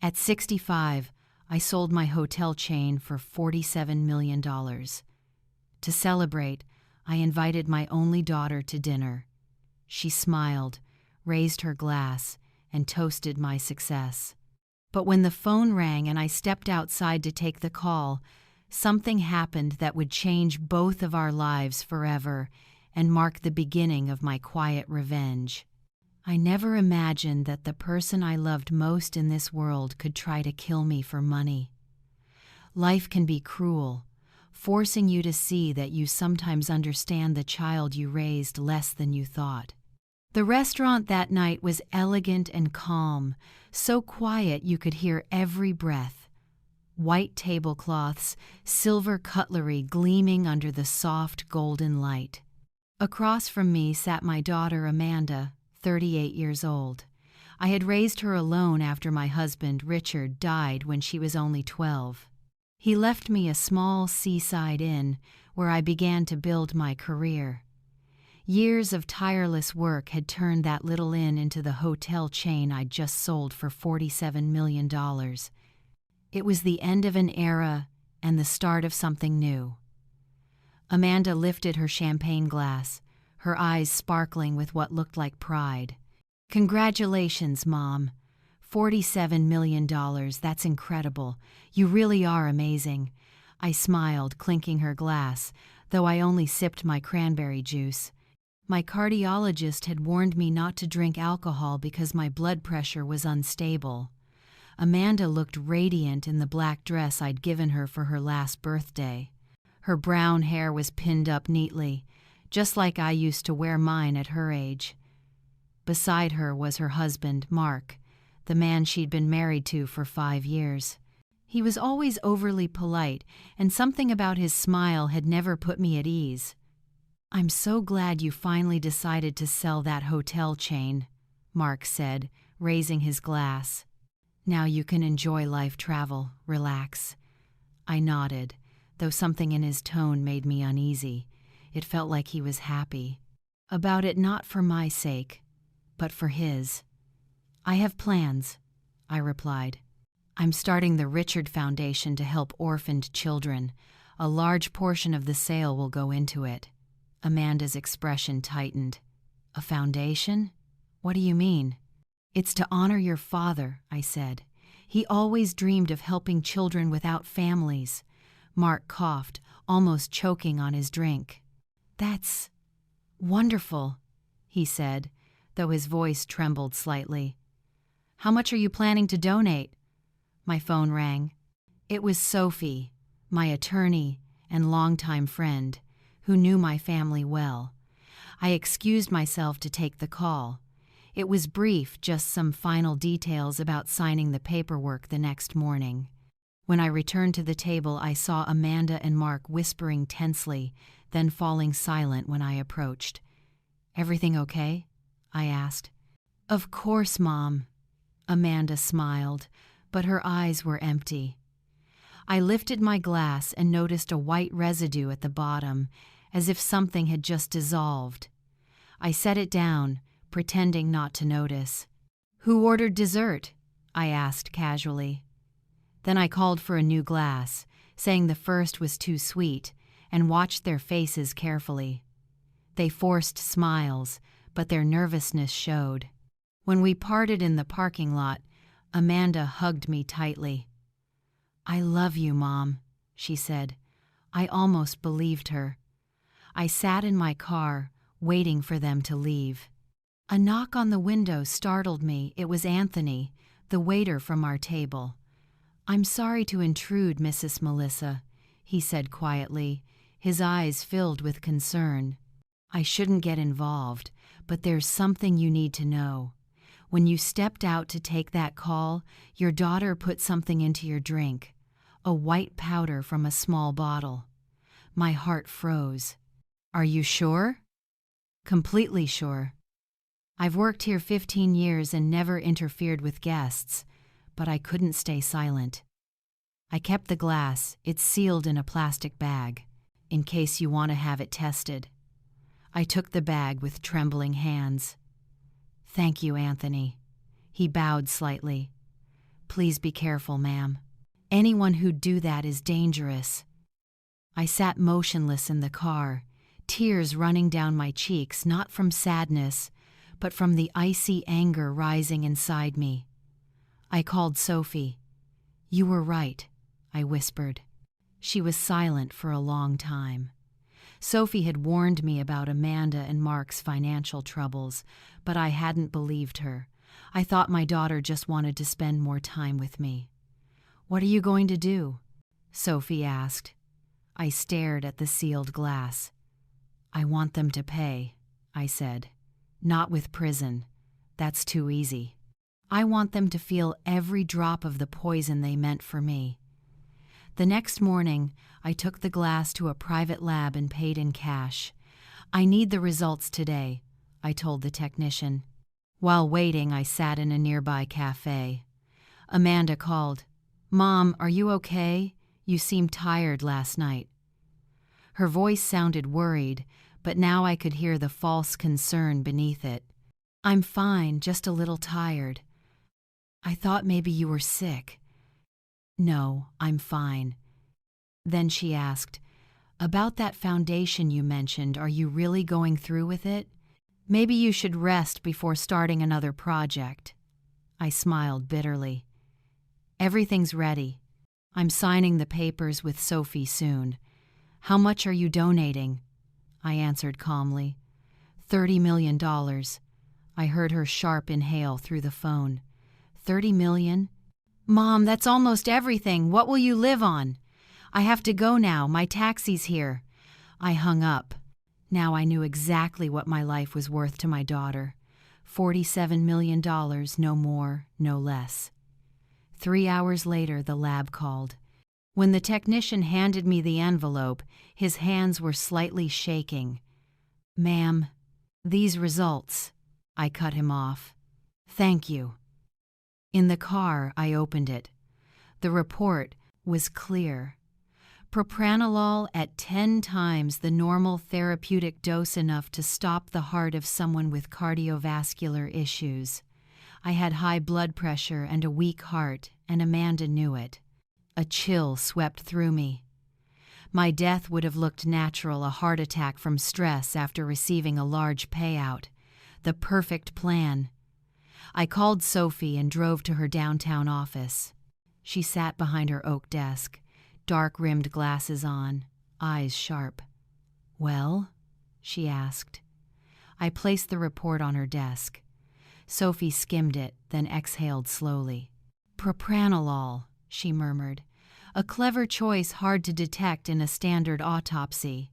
At 65, I sold my hotel chain for $47 million. To celebrate, I invited my only daughter to dinner. She smiled, raised her glass, and toasted my success. But when the phone rang and I stepped outside to take the call, something happened that would change both of our lives forever and mark the beginning of my quiet revenge. I never imagined that the person I loved most in this world could try to kill me for money. Life can be cruel, forcing you to see that you sometimes understand the child you raised less than you thought. The restaurant that night was elegant and calm, so quiet you could hear every breath. White tablecloths, silver cutlery gleaming under the soft golden light. Across from me sat my daughter Amanda, 38 years old. I had raised her alone after my husband, Richard, died when she was only 12. He left me a small seaside inn where I began to build my career. Years of tireless work had turned that little inn into the hotel chain I'd just sold for $47 million. It was the end of an era and the start of something new. Amanda lifted her champagne glass, her eyes sparkling with what looked like pride. "Congratulations, Mom. $47 million, that's incredible. You really are amazing." I smiled, clinking her glass, though I only sipped my cranberry juice. My cardiologist had warned me not to drink alcohol because my blood pressure was unstable. Amanda looked radiant in the black dress I'd given her for her last birthday. Her brown hair was pinned up neatly, just like I used to wear mine at her age. Beside her was her husband, Mark, the man she'd been married to for 5 years. He was always overly polite, and something about his smile had never put me at ease. "I'm so glad you finally decided to sell that hotel chain," Mark said, raising his glass. "Now you can enjoy life, travel, relax." I nodded, though something in his tone made me uneasy. It felt like he was happy. About it not for my sake, but for his. "I have plans," I replied. "I'm starting the Richard Foundation to help orphaned children. A large portion of the sale will go into it." Amanda's expression tightened. "A foundation? What do you mean?" "It's to honor your father," I said. "He always dreamed of helping children without families." Mark coughed, almost choking on his drink. "That's wonderful," he said, though his voice trembled slightly. "How much are you planning to donate?" My phone rang. It was Sophie, my attorney and longtime friend, who knew my family well. I excused myself to take the call. It was brief, just some final details about signing the paperwork the next morning. When I returned to the table, I saw Amanda and Mark whispering tensely, then falling silent when I approached. "Everything okay?" I asked. "Of course, Mom." Amanda smiled, but her eyes were empty. I lifted my glass and noticed a white residue at the bottom, as if something had just dissolved. I set it down, pretending not to notice. "Who ordered dessert?" I asked casually. Then I called for a new glass, saying the first was too sweet, and watched their faces carefully. They forced smiles, but their nervousness showed. When we parted in the parking lot, Amanda hugged me tightly. "I love you, Mom," she said. I almost believed her. I sat in my car, waiting for them to leave. A knock on the window startled me. It was Anthony, the waiter from our table. "I'm sorry to intrude, Mrs. Melissa," he said quietly, his eyes filled with concern. "I shouldn't get involved, but there's something you need to know. When you stepped out to take that call, your daughter put something into your drink, a white powder from a small bottle." My heart froze. "Are you sure?" "Completely sure. I've worked here 15 years and never interfered with guests, but I couldn't stay silent. I kept the glass, it's sealed in a plastic bag, in case you want to have it tested." I took the bag with trembling hands. "Thank you, Anthony." He bowed slightly. Please be careful, ma'am. Anyone who'd do that is dangerous. I sat motionless in the car, tears running down my cheeks, not from sadness, but from the icy anger rising inside me. I called Sophie. You were right, I whispered. She was silent for a long time. Sophie had warned me about Amanda and Mark's financial troubles, but I hadn't believed her. I thought my daughter just wanted to spend more time with me. What are you going to do? Sophie asked. I stared at the sealed glass. I want them to pay, I said. Not with prison. That's too easy. I want them to feel every drop of the poison they meant for me. The next morning, I took the glass to a private lab and paid in cash. I need the results today, I told the technician. While waiting, I sat in a nearby cafe. Amanda called. Mom, are you okay? You seemed tired last night. Her voice sounded worried, but now I could hear the false concern beneath it. I'm fine, just a little tired. I thought maybe you were sick. No, I'm fine. Then she asked, about that foundation you mentioned, are you really going through with it? Maybe you should rest before starting another project. I smiled bitterly. Everything's ready. I'm signing the papers with Sophie soon. How much are you donating? I answered calmly. $30 million. I heard her sharp inhale through the phone. 30 million? Mom, that's almost everything. What will you live on? I have to go now. My taxi's here. I hung up. Now I knew exactly what my life was worth to my daughter. $47 million, no more, no less. 3 hours later, the lab called. When the technician handed me the envelope, his hands were slightly shaking. Ma'am, these results. I cut him off. Thank you. In the car, I opened it. The report was clear. Propranolol at 10 times the normal therapeutic dose, enough to stop the heart of someone with cardiovascular issues. I had high blood pressure and a weak heart, and Amanda knew it. A chill swept through me. My death would have looked natural, a heart attack from stress after receiving a large payout. The perfect plan. I called Sophie and drove to her downtown office. She sat behind her oak desk, dark-rimmed glasses on, eyes sharp. Well? She asked. I placed the report on her desk. Sophie skimmed it, then exhaled slowly. Propranolol, she murmured. A clever choice, hard to detect in a standard autopsy.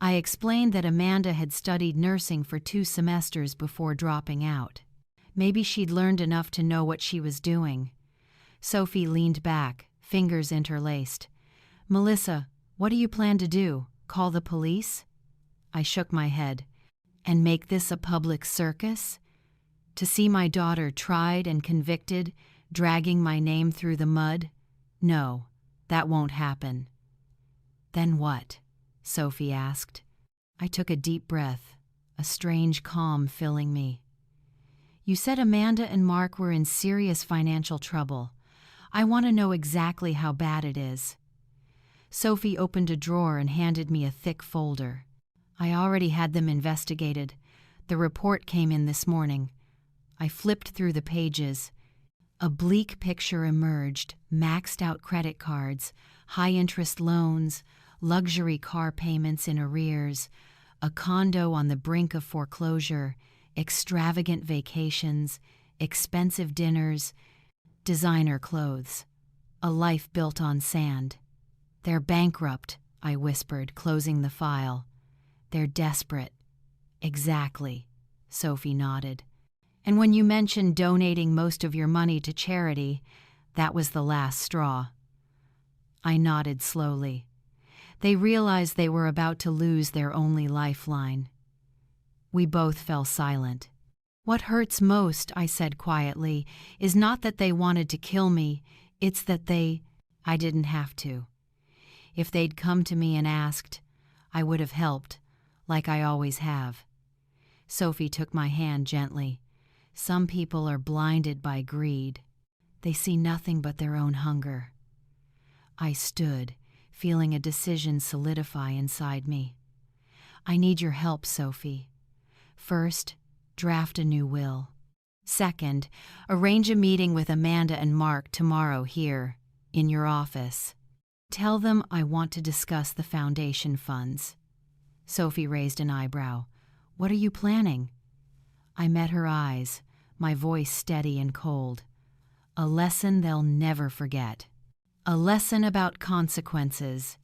I explained that Amanda had studied nursing for 2 semesters before dropping out. Maybe she'd learned enough to know what she was doing. Sophie leaned back, fingers interlaced. Melissa, what do you plan to do? Call the police? I shook my head. And make this a public circus? To see my daughter tried and convicted, dragging my name through the mud? No, that won't happen. Then what? Sophie asked. I took a deep breath, a strange calm filling me. You said Amanda and Mark were in serious financial trouble. I want to know exactly how bad it is. Sophie opened a drawer and handed me a thick folder. I already had them investigated. The report came in this morning. I flipped through the pages. A bleak picture emerged: maxed-out credit cards, high-interest loans, luxury car payments in arrears, a condo on the brink of foreclosure, extravagant vacations, expensive dinners, designer clothes, a life built on sand. They're bankrupt, I whispered, closing the file. They're desperate. Exactly, Sophie nodded. And when you mentioned donating most of your money to charity, that was the last straw. I nodded slowly. They realized they were about to lose their only lifeline. We both fell silent. What hurts most, I said quietly, is not that they wanted to kill me, it's that I didn't have to. If they'd come to me and asked, I would have helped, like I always have. Sophie took my hand gently. Some people are blinded by greed. They see nothing but their own hunger. I stood, feeling a decision solidify inside me. I need your help, Sophie. First, draft a new will. Second, arrange a meeting with Amanda and Mark tomorrow here, in your office. Tell them I want to discuss the foundation funds. Sophie raised an eyebrow. What are you planning? I met her eyes, my voice steady and cold. A lesson they'll never forget. A lesson about consequences.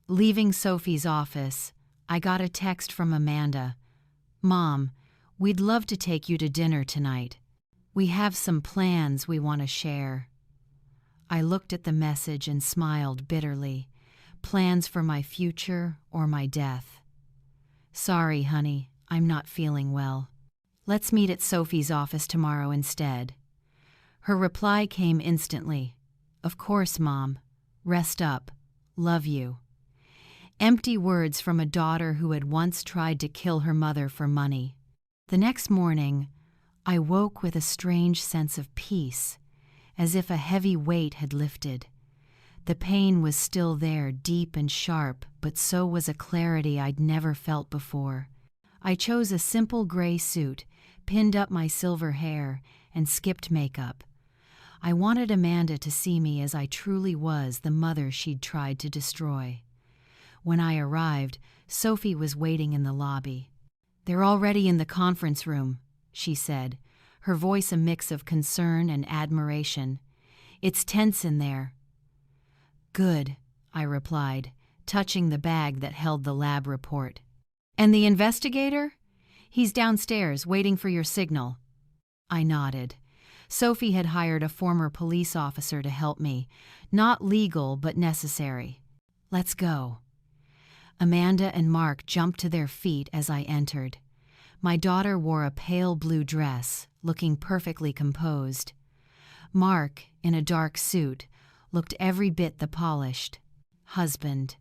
Leaving Sophie's office, I got a text from Amanda. Mom, we'd love to take you to dinner tonight. We have some plans we want to share. I looked at the message and smiled bitterly. Plans for my future or my death. Sorry, honey, I'm not feeling well. Let's meet at Sophie's office tomorrow instead. Her reply came instantly. Of course, Mom. Rest up. Love you. Empty words from a daughter who had once tried to kill her mother for money. The next morning, I woke with a strange sense of peace, as if a heavy weight had lifted. The pain was still there, deep and sharp, but so was a clarity I'd never felt before. I chose a simple gray suit, pinned up my silver hair, and skipped makeup. I wanted Amanda to see me as I truly was, the mother she'd tried to destroy. When I arrived, Sophie was waiting in the lobby. They're already in the conference room, she said, her voice a mix of concern and admiration. It's tense in there. Good, I replied, touching the bag that held the lab report. And the investigator? He's downstairs, waiting for your signal. I nodded. Sophie had hired a former police officer to help me. Not legal, but necessary. Let's go. Amanda and Mark jumped to their feet as I entered. My daughter wore a pale blue dress, looking perfectly composed. Mark, in a dark suit, looked every bit the polished husband.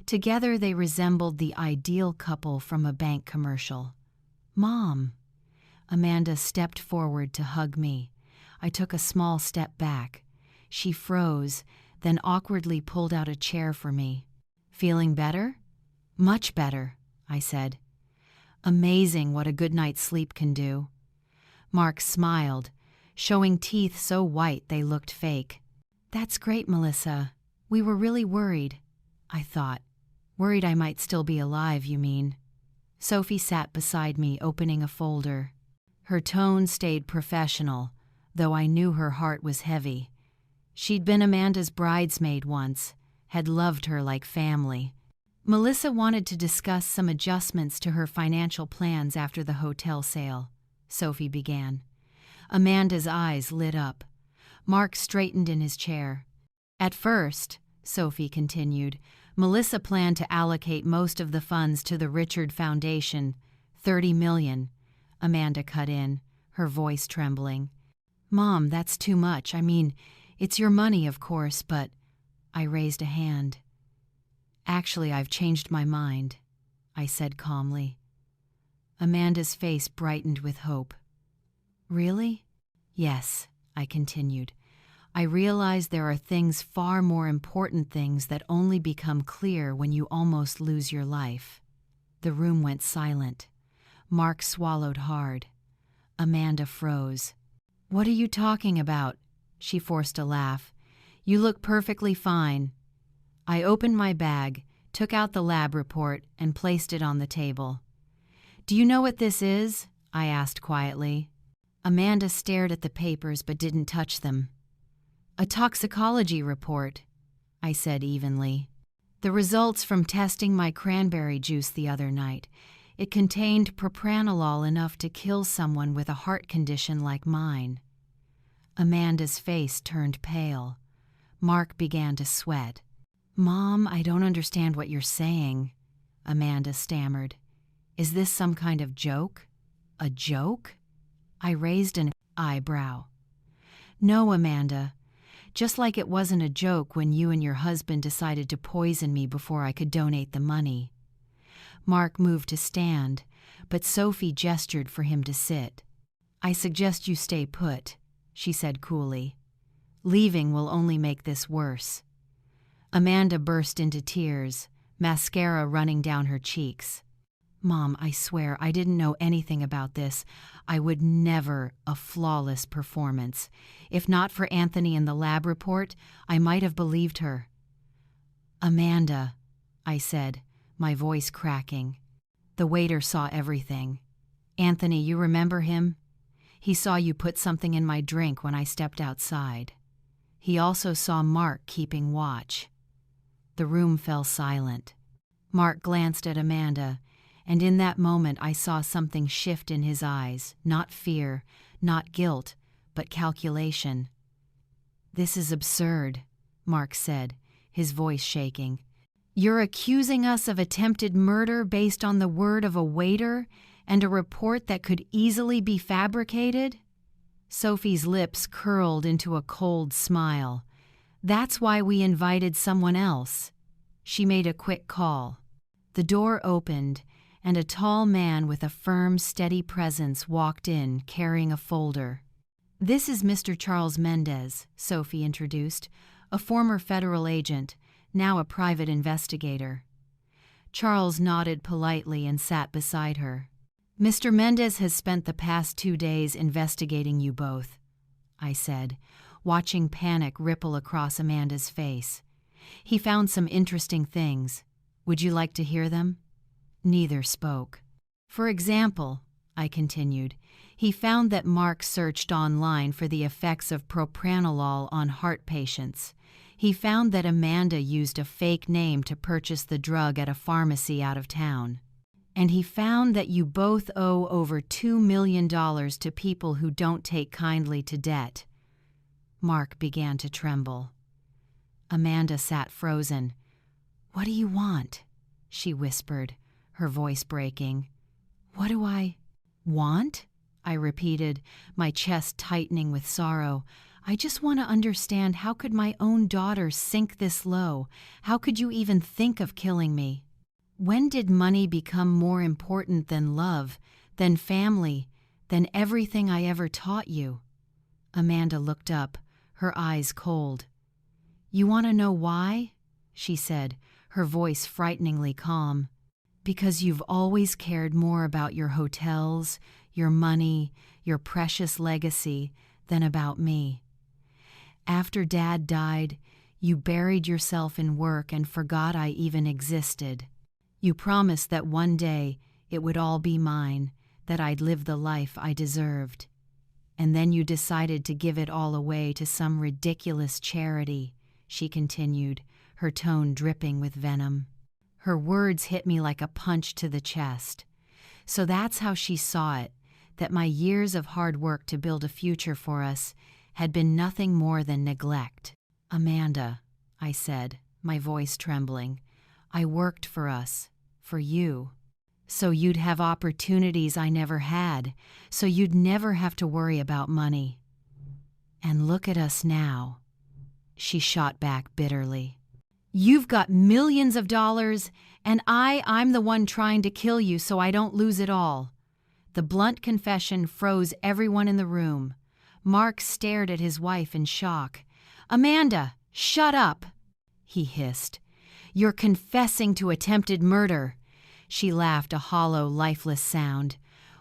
Together they resembled the ideal couple from a bank commercial. Mom! Amanda stepped forward to hug me. I took a small step back. She froze, then awkwardly pulled out a chair for me. Feeling better? Much better, I said. Amazing what a good night's sleep can do. Mark smiled, showing teeth so white they looked fake. That's great, Melissa. We were really worried, I thought. Worried I might still be alive, you mean? Sophie sat beside me, opening a folder. Her tone stayed professional, though I knew her heart was heavy. She'd been Amanda's bridesmaid once, had loved her like family. Melissa wanted to discuss some adjustments to her financial plans after the hotel sale, Sophie began. Amanda's eyes lit up. Mark straightened in his chair. At first, Sophie continued, Melissa planned to allocate most of the funds to the Richard Foundation, $30 million. Amanda cut in, her voice trembling. Mom, that's too much. I mean, it's your money, of course, but... I raised a hand. Actually, I've changed my mind, I said calmly. Amanda's face brightened with hope. Really? Yes, I continued. I realize there are things, far more important things, that only become clear when you almost lose your life. The room went silent. Mark swallowed hard. Amanda froze. What are you talking about? She forced a laugh. You look perfectly fine. I opened my bag, took out the lab report, and placed it on the table. Do you know what this is? I asked quietly. Amanda stared at the papers but didn't touch them. A toxicology report, I said evenly. The results from testing my cranberry juice the other night. It contained propranolol enough to kill someone with a heart condition like mine. Amanda's face turned pale. Mark began to sweat. Mom, I don't understand what you're saying, Amanda stammered. Is this some kind of joke? A joke? I raised an eyebrow. No, Amanda. Just like it wasn't a joke when you and your husband decided to poison me before I could donate the money. Mark moved to stand, but Sophie gestured for him to sit. I suggest you stay put, she said coolly. Leaving will only make this worse." Amanda burst into tears, mascara running down her cheeks. "Mom, I swear I didn't know anything about this. I would never a flawless performance. If not for Anthony and the lab report, I might have believed her." "Amanda," I said, my voice cracking. "The waiter saw everything. Anthony, you remember him? He saw you put something in my drink when I stepped outside. He also saw Mark keeping watch." The room fell silent. Mark glanced at Amanda, and in that moment I saw something shift in his eyes, not fear, not guilt, but calculation. "This is absurd," Mark said, his voice shaking. "You're accusing us of attempted murder based on the word of a waiter and a report that could easily be fabricated?" Sophie's lips curled into a cold smile. "That's why we invited someone else." She made a quick call. The door opened, and a tall man with a firm, steady presence walked in, carrying a folder. "This is Mr. Charles Mendez," Sophie introduced, "a former federal agent, now a private investigator." Charles nodded politely and sat beside her. "Mr. Mendez has spent the past 2 days investigating you both," I said, watching panic ripple across Amanda's face. "He found some interesting things. Would you like to hear them?" Neither spoke. "For example," I continued, "he found that Mark searched online for the effects of propranolol on heart patients. He found that Amanda used a fake name to purchase the drug at a pharmacy out of town. And he found that you both owe over $2 million to people who don't take kindly to debt." Mark began to tremble. Amanda sat frozen. "What do you want?" she whispered, her voice breaking. "What do I want?" I repeated, my chest tightening with sorrow. "I just want to understand, how could my own daughter sink this low? How could you even think of killing me? When did money become more important than love, than family, than everything I ever taught you?" Amanda looked up, her eyes cold. "You want to know why?" she said, her voice frighteningly calm. "Because you've always cared more about your hotels, your money, your precious legacy, than about me. After Dad died, you buried yourself in work and forgot I even existed. You promised that one day it would all be mine, that I'd live the life I deserved. And then you decided to give it all away to some ridiculous charity," she continued, her tone dripping with venom. Her words hit me like a punch to the chest. So that's how she saw it, that my years of hard work to build a future for us had been nothing more than neglect. "Amanda," I said, my voice trembling, "I worked for us, for you. So you'd have opportunities I never had, so you'd never have to worry about money. And look at us now," she shot back bitterly. "You've got millions of dollars, and I'm the one trying to kill you so I don't lose it all." The blunt confession froze everyone in the room. Mark stared at his wife in shock. "Amanda, shut up," he hissed. "You're confessing to attempted murder." She laughed, a hollow, lifeless sound.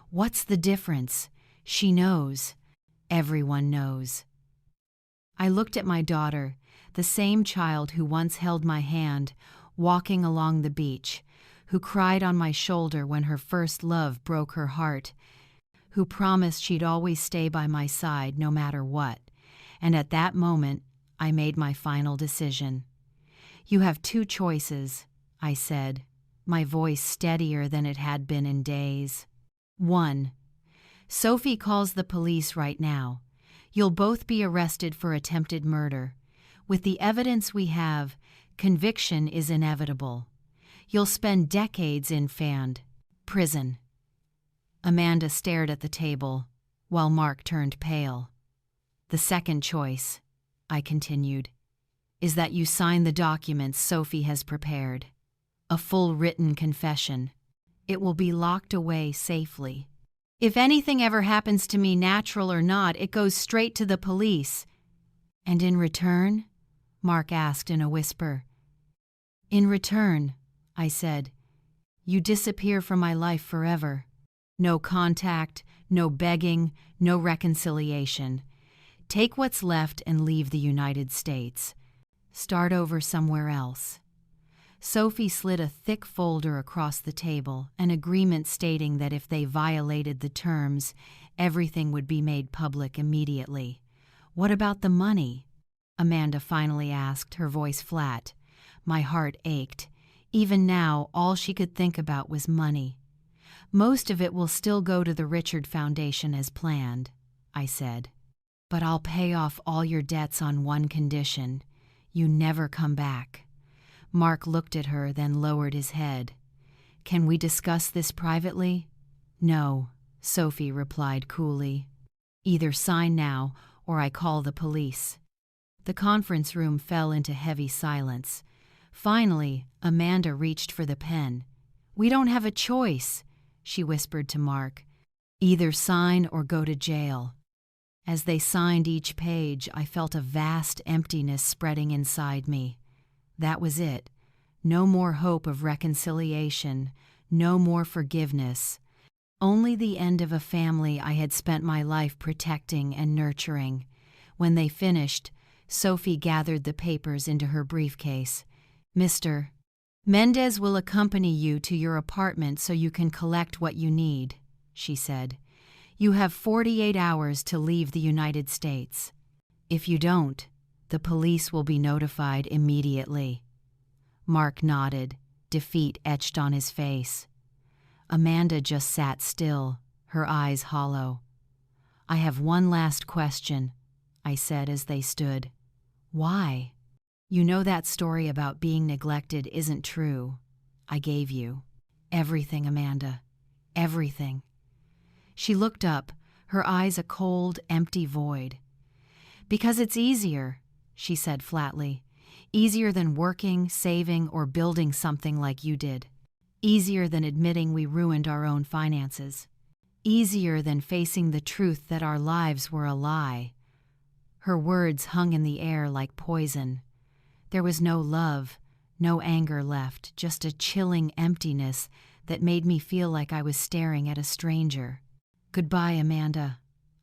"What's the difference? She knows. Everyone knows." I looked at my daughter, the same child who once held my hand, walking along the beach, who cried on my shoulder when her first love broke her heart, who promised she'd always stay by my side no matter what. And at that moment, I made my final decision. "You have 2 choices," I said, my voice steadier than it had been in days. 1. Sophie calls the police right now. You'll both be arrested for attempted murder. With the evidence we have, conviction is inevitable. You'll spend decades in prison. Amanda stared at the table, while Mark turned pale. "The second choice," I continued, "is that you sign the documents Sophie has prepared. A full written confession. It will be locked away safely. If anything ever happens to me, natural or not, it goes straight to the police. And in return? Mark asked in a whisper. In return, I said, you disappear from my life forever. No contact, no begging, no reconciliation. Take what's left and leave the United States. Start over somewhere else. Sophie slid a thick folder across the table, an agreement stating that if they violated the terms, everything would be made public immediately. What about the money? Amanda finally asked, her voice flat. My heart ached. Even now, all she could think about was money. Most of it will still go to the Richard Foundation as planned, I said. But I'll pay off all your debts on one condition. You never come back. Mark looked at her, then lowered his head. Can we discuss this privately? No, Sophie replied coolly. Either sign now, or I call the police. The conference room fell into heavy silence. Finally, Amanda reached for the pen. We don't have a choice, she whispered to Mark. Either sign or go to jail. As they signed each page, I felt a vast emptiness spreading inside me. That was it. No more hope of reconciliation, no more forgiveness. Only the end of a family I had spent my life protecting and nurturing. When they finished, Sophie gathered the papers into her briefcase. Mr. Mendez will accompany you to your apartment so you can collect what you need, she said. You have 48 hours to leave the United States. If you don't, the police will be notified immediately. Mark nodded, defeat etched on his face. Amanda just sat still, her eyes hollow. I have one last question, I said as they stood. Why? You know that story about being neglected isn't true. I gave you everything, Amanda. Everything. She looked up, her eyes a cold, empty void. Because it's easier, she said flatly. Easier than working, saving, or building something like you did. Easier than admitting we ruined our own finances. Easier than facing the truth that our lives were a lie. Her words hung in the air like poison. There was no love, no anger left, just a chilling emptiness that made me feel like I was staring at a stranger. Goodbye, Amanda,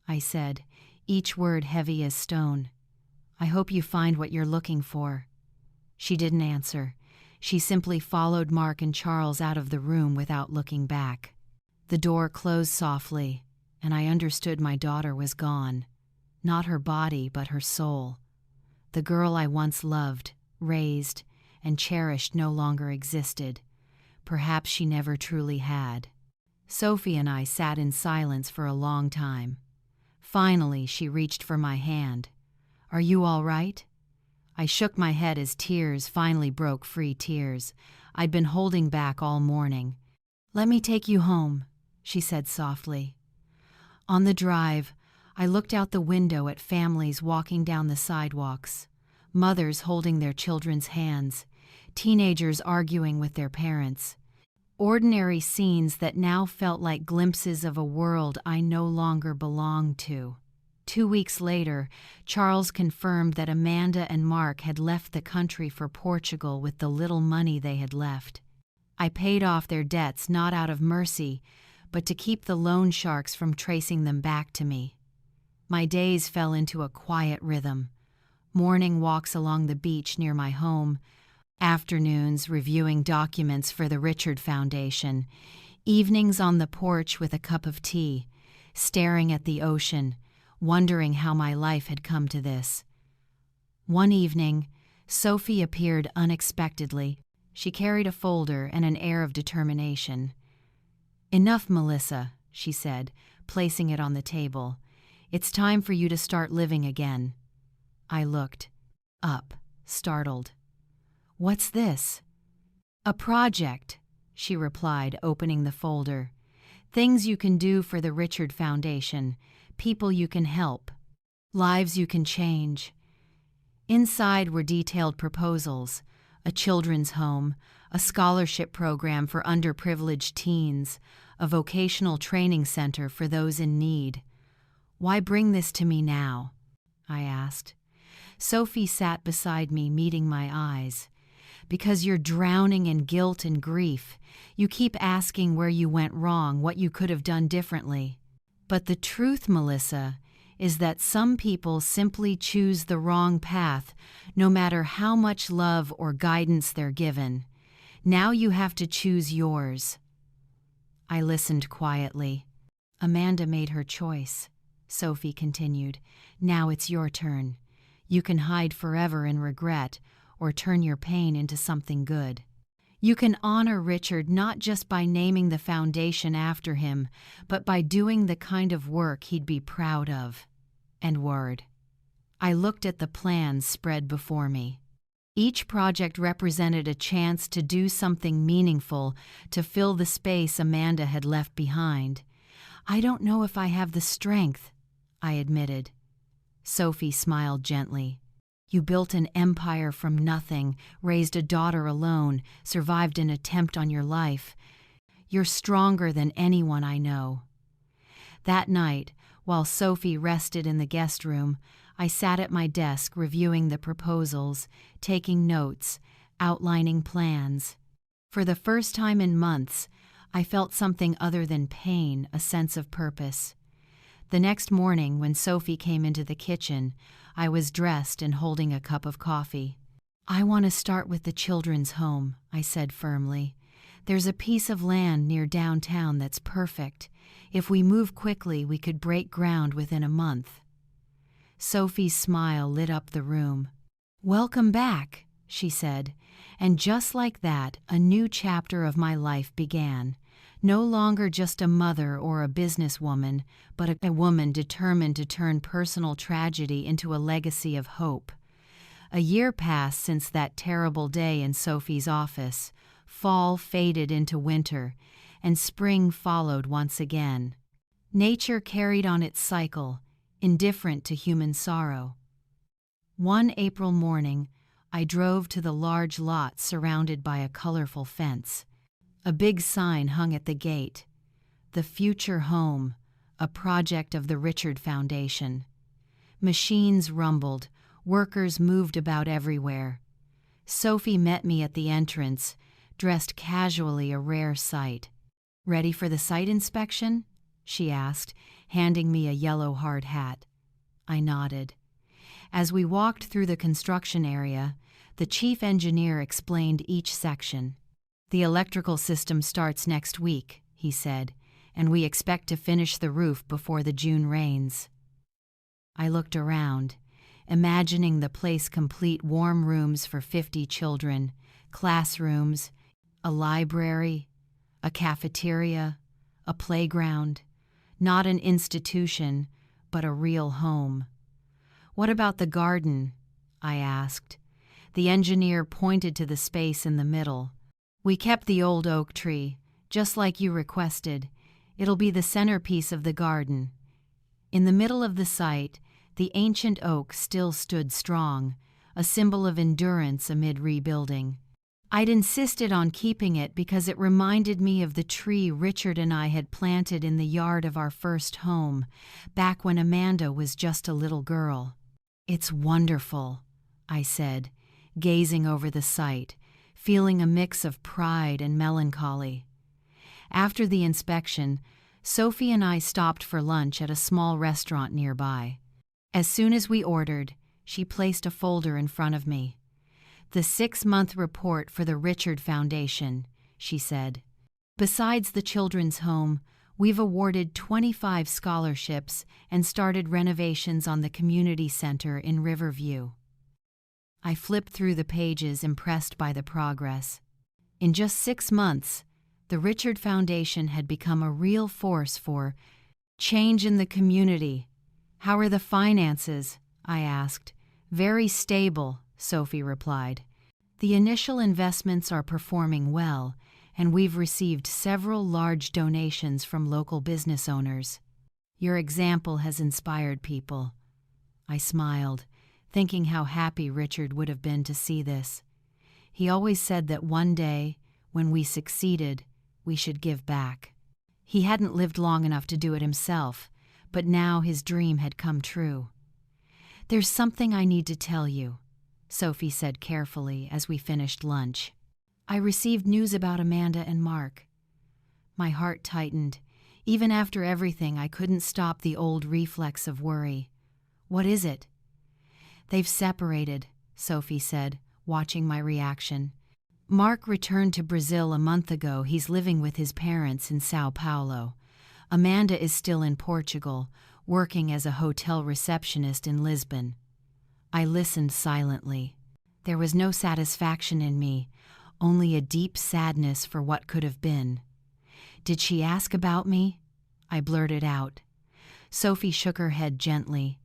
I said, each word heavy as stone. I hope you find what you're looking for. She didn't answer. She simply followed Mark and Charles out of the room without looking back. The door closed softly, and I understood my daughter was gone. Not her body, but her soul. The girl I once loved, raised, and cherished no longer existed. Perhaps she never truly had. Sophie and I sat in silence for a long time. Finally, she reached for my hand. Are you all right? I shook my head as tears finally broke free tears. I'd been holding back all morning. Let me take you home, she said softly. On the drive, I looked out the window at families walking down the sidewalks, mothers holding their children's hands, teenagers arguing with their parents. Ordinary scenes that now felt like glimpses of a world I no longer belonged to. 2 weeks later, Charles confirmed that Amanda and Mark had left the country for Portugal with the little money they had left. I paid off their debts not out of mercy, but to keep the loan sharks from tracing them back to me. My days fell into a quiet rhythm. Morning walks along the beach near my home, afternoons reviewing documents for the Richard Foundation, evenings on the porch with a cup of tea, staring at the ocean, wondering how my life had come to this. One evening, Sophie appeared unexpectedly. She carried a folder and an air of determination. Enough, Melissa, she said, placing it on the table. It's time for you to start living again. I looked up, startled. What's this? A project, she replied, opening the folder. Things you can do for the Richard Foundation, people you can help, lives you can change. Inside were detailed proposals, a children's home, a scholarship program for underprivileged teens, a vocational training center for those in need. Why bring this to me now? I asked. Sophie sat beside me, meeting my eyes. Because you're drowning in guilt and grief. You keep asking where you went wrong, what you could have done differently. But the truth, Melissa, is that some people simply choose the wrong path, no matter how much love or guidance they're given. Now you have to choose yours. I listened quietly. Amanda made her choice, Sophie continued. Now it's your turn. You can hide forever in regret, or turn your pain into something good. You can honor Richard not just by naming the foundation after him, but by doing the kind of work he'd be proud of. And word. I looked at the plans spread before me. Each project represented a chance to do something meaningful, to fill the space Amanda had left behind. I don't know if I have the strength, I admitted. Sophie smiled gently. You built an empire from nothing, raised a daughter alone, survived an attempt on your life. You're stronger than anyone I know. That night, while Sophie rested in the guest room, I sat at my desk reviewing the proposals, taking notes, outlining plans. For the first time in months, I felt something other than pain, a sense of purpose. The next morning, when Sophie came into the kitchen, I was dressed and holding a cup of coffee. I want to start with the children's home, I said firmly. There's a piece of land near downtown that's perfect. If we move quickly, we could break ground within a month. Sophie's smile lit up the room. Welcome back, she said, and just like that, a new chapter of my life began. No longer just a mother or a businesswoman, but a woman determined to turn personal tragedy into a legacy of hope. A year passed since that terrible day in Sophie's office. Fall faded into winter, and spring followed once again. Nature carried on its cycle, indifferent to human sorrow. One April morning, I drove to the large lot surrounded by a colorful fence. A big sign hung at the gate. The Future Home, a project of the Richard Foundation. Machines rumbled, workers moved about everywhere. Sophie met me at the entrance, dressed casually, a rare sight. Ready for the site inspection? She asked, handing me a yellow hard hat. I nodded. As we walked through the construction area, the chief engineer explained each section. The electrical system starts next week, he said, and we expect to finish the roof before the June rains. I looked around, imagining the place complete: warm rooms for 50 children, classrooms, a library, a cafeteria, a playground. Not an institution, but a real home. What about the garden? I asked. The engineer pointed to the space in the middle. We kept the old oak tree, just like you requested. It'll be the centerpiece of the garden. In the middle of the site, the ancient oak still stood strong, a symbol of endurance amid rebuilding. I'd insisted on keeping it because it reminded me of the tree Richard and I had planted in the yard of our first home, back when Amanda was just a little girl. It's wonderful, I said, gazing over the site, feeling a mix of pride and melancholy. After the inspection, Sophie and I stopped for lunch at a small restaurant nearby. As soon as we ordered, she placed a folder in front of me. The 6-month report for the Richard Foundation, she said. Besides the children's home, we've awarded 25 scholarships and started renovations on the community center in Riverview. I flipped through the pages, impressed by the progress. In just 6 months, the Richard Foundation had become a real force for change in the community. How are the finances? I asked. Very stable, Sophie replied. The initial investments are performing well, and we've received several large donations from local business owners. Your example has inspired people. I smiled, thinking how happy Richard would have been to see this. He always said that one day, when we succeeded, we should give back. He hadn't lived long enough to do it himself, but now his dream had come true. "There's something I need to tell you," Sophie said carefully as we finished lunch. "I received news about Amanda and Mark." My heart tightened. Even after everything, I couldn't stop the old reflex of worry. "What is it?" "They've separated," Sophie said, watching my reaction. "Mark returned to Brazil a month ago. He's living with his parents in Sao Paulo. Amanda is still in Portugal, working as a hotel receptionist in Lisbon." I listened silently. There was no satisfaction in me, only a deep sadness for what could have been. "Did she ask about me?" I blurted out. Sophie shook her head gently.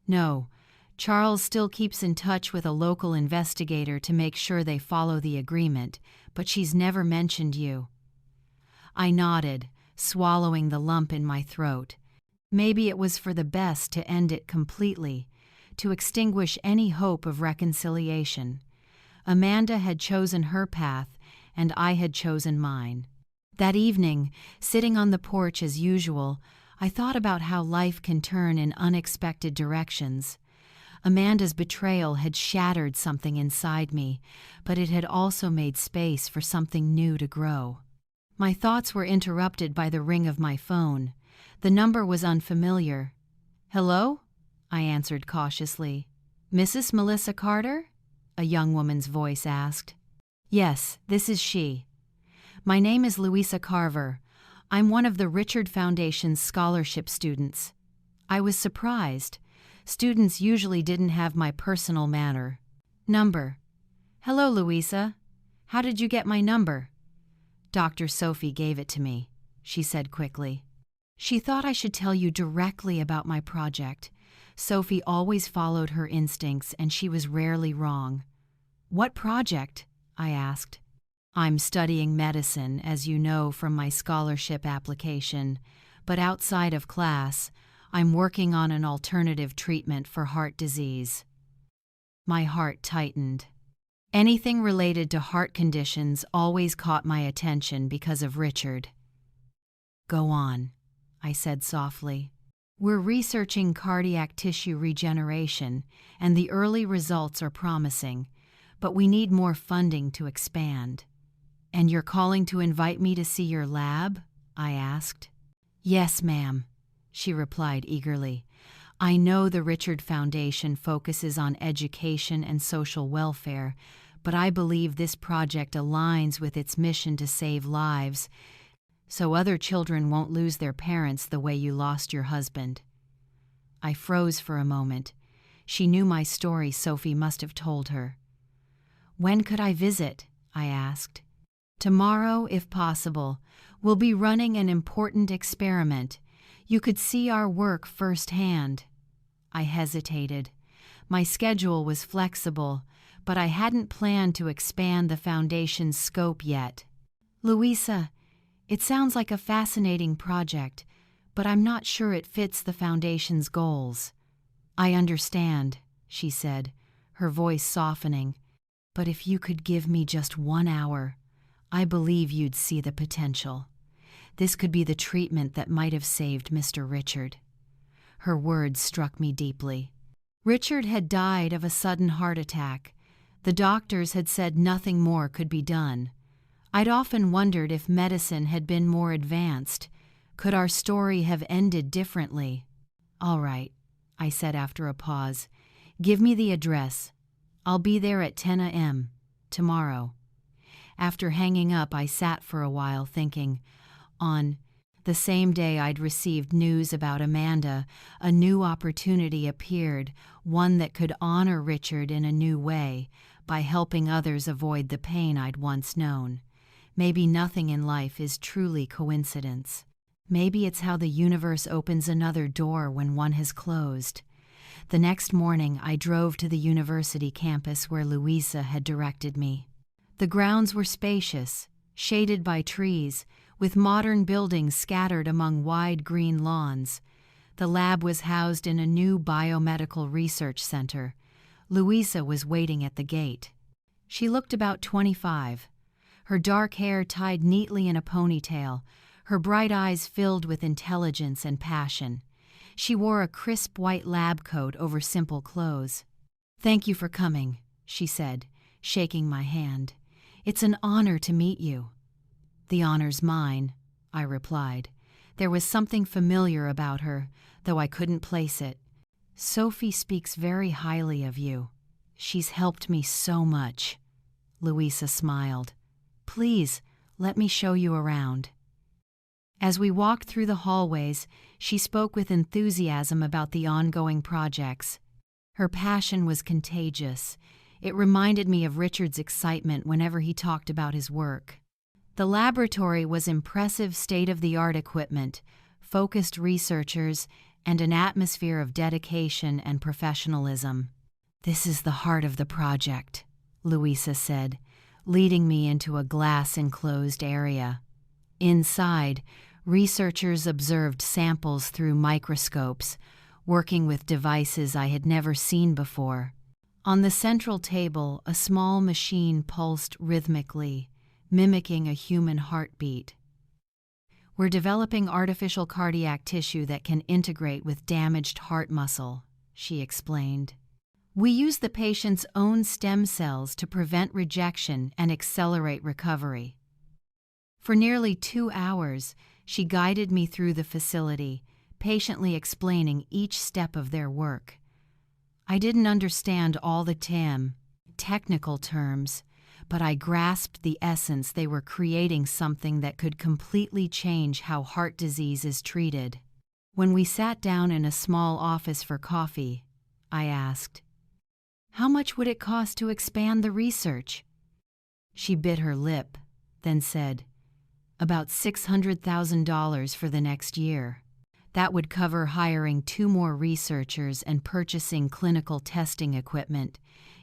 "No, Charles still keeps in touch with a local investigator to make sure they follow the agreement, but she's never mentioned you." I nodded, swallowing the lump in my throat. Maybe it was for the best to end it completely, to extinguish any hope of reconciliation. Amanda had chosen her path, and I had chosen mine. That evening, sitting on the porch as usual, I thought about how life can turn in unexpected directions. Amanda's betrayal had shattered something inside me, but it had also made space for something new to grow. My thoughts were interrupted by the ring of my phone. The number was unfamiliar. "Hello?" I answered cautiously. "Mrs. Melissa Carter?" a young woman's voice asked. "Yes, this is she. My name is Louisa Carver. I'm one of the Richard Foundation's scholarship students." I was surprised. Students usually didn't have my personal manner. "Number." "Hello, Louisa. How did you get my number?" "Dr. Sophie gave it to me," she said quickly. "She thought I should tell you directly about my project." Sophie always followed her instincts, and she was rarely wrong. "What project?" I asked. "I'm studying medicine, as you know from my scholarship application, but outside of class, I'm working on an alternative treatment for heart disease." My heart tightened. Anything related to heart conditions always caught my attention because of Richard. "Go on," I said softly. "We're researching cardiac tissue regeneration, and the early results are promising, but we need more funding to expand." "And you're calling to invite me to see your lab?" I asked. "Yes, ma'am," she replied eagerly. "I know the Richard Foundation focuses on education and social welfare, but I believe this project aligns with its mission to save lives, so other children won't lose their parents the way you lost your husband." I froze for a moment. She knew my story. Sophie must have told her. "When could I visit?" I asked. "Tomorrow, if possible. We'll be running an important experiment. You could see our work firsthand." I hesitated. My schedule was flexible, but I hadn't planned to expand the Foundation's scope yet. "Louisa, it sounds like a fascinating project, but I'm not sure it fits the Foundation's goals." "I understand," she said, her voice softening. "But if you could give me just 1 hour, I believe you'd see the potential. This could be the treatment that might have saved Mr. Richard." Her words struck me deeply. Richard had died of a sudden heart attack. The doctors had said nothing more could be done. I'd often wondered if medicine had been more advanced. Could our story have ended differently? "All right," I said after a pause. "Give me the address. I'll be there at 10 a.m. tomorrow." After hanging up, I sat for a while thinking. On the same day I'd received news about Amanda, a new opportunity appeared, one that could honor Richard in a new way, by helping others avoid the pain I'd once known. Maybe nothing in life is truly coincidence. Maybe it's how the universe opens another door when one has closed. The next morning, I drove to the university campus where Louisa had directed me. The grounds were spacious, shaded by trees, with modern buildings scattered among wide green lawns. The lab was housed in a new biomedical research center. Louisa was waiting at the gate. She looked about 25, her dark hair tied neatly in a ponytail, her bright eyes filled with intelligence and passion. She wore a crisp white lab coat over simple clothes. "Thank you for coming," she said, shaking my hand. "It's an honor to meet you." "The honor's mine," I replied. There was something familiar about her, though I couldn't place it. "Sophie speaks very highly of you. She's helped me so much." Louisa smiled. "Please, let me show you around." As we walked through the hallways, she spoke with enthusiasm about the ongoing projects. Her passion was contagious. It reminded me of Richard's excitement whenever he talked about his work. The laboratory was impressive state-of-the-art equipment, focused researchers, and an atmosphere of dedication and professionalism. "This is the heart of the project," Louisa said, leading me into a glass-enclosed area. Inside, researchers observed samples through microscopes, working with devices I had never seen before. On the central table, a small machine pulsed rhythmically, mimicking a human heartbeat. "We're developing artificial cardiac tissue that can integrate with damaged heart muscle," she explained. "We use the patient's own stem cells to prevent rejection and accelerate recovery." For nearly 2 hours, she guided me through the facility, patiently explaining each step of their work. I didn't understand all the technical terms, but I grasped the essence. They were creating something that could completely change how heart disease is treated. When we sat down in a small office for coffee, I asked, "How much would it cost to expand the research?" She bit her lip, then said, "About $600,000 for the next year. That would cover hiring 2 more researchers and purchasing clinical testing equipment.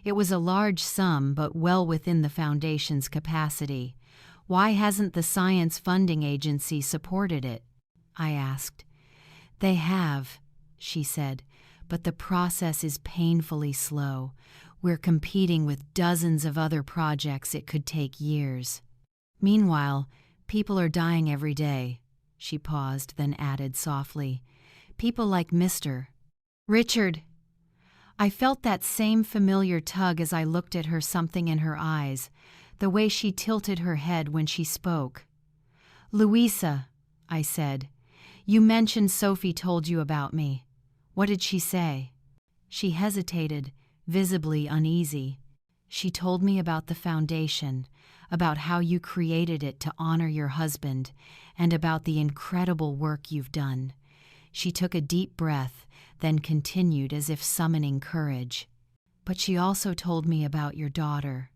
It was a large sum, but well within the Foundation's capacity. Why hasn't the Science Funding Agency supported it?" I asked. "They have," she said, "but the process is painfully slow. We're competing with dozens of other projects. It could take years. Meanwhile, people are dying every day." She paused, then added softly, "People like Mr. Richard." I felt that same familiar tug as I looked at her, something in her eyes, the way she tilted her head when she spoke. "Louisa," I said, "you mentioned Sophie told you about me. What did she say?" She hesitated, visibly uneasy. "She told me about the foundation, about how you created it to honor your husband, and about the incredible work you've done." She took a deep breath, then continued as if summoning courage. "But she also told me about your daughter."